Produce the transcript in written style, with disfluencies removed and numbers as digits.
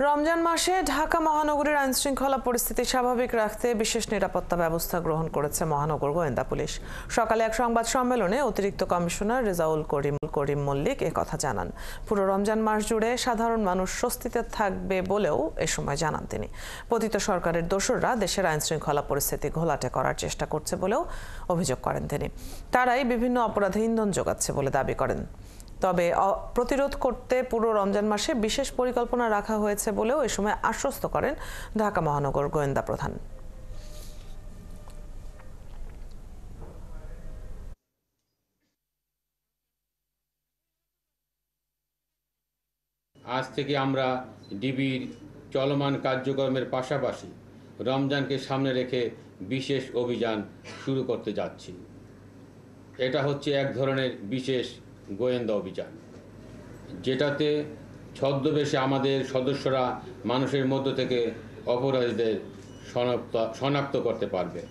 রমজান মাসে ঢাকা মহানগরীর আইনশৃঙ্খলা পরিস্থিতি স্বাভাবিক রাখতে বিশেষ নিরাপত্তা ব্যবস্থা গ্রহণ করেছে মহানগর গোয়েন্দা পুলিশ। সকালে এক সংবাদ সম্মেলনে অতিরিক্ত কমিশনার রেজাউল করিম মল্লিক একথা জানান। পুরো রমজান মাস জুড়ে সাধারণ মানুষ স্বস্তিতে থাকবে বলেও এ সময় জানান তিনি। পতিত সরকারের দোসররা দেশের আইনশৃঙ্খলা পরিস্থিতি ঘোলাটে করার চেষ্টা করছে বলেও অভিযোগ করেন তিনি। তারাই বিভিন্ন অপরাধে ইন্ধন যোগাচ্ছে বলে দাবি করেন। তবে প্রতিরোধ করতে পুরো রমজান মাসে বিশেষ পরিকল্পনা রাখা হয়েছে বলেও এ সময় আশ্বস্ত করেন ঢাকা মহানগর গোয়েন্দা প্রধান। আজ থেকে আমরা ডিবির চলমান কার্যক্রমের পাশাপাশি রমজানকে সামনে রেখে বিশেষ অভিযান শুরু করতে যাচ্ছি। এটা হচ্ছে এক ধরনের বিশেষ গোয়েন্দা অভিযান, যেটাতে ছদ্মবেশে আমাদের সদস্যরা মানুষের মধ্য থেকে অপরাধীদের শনাক্ত করতে পারবে।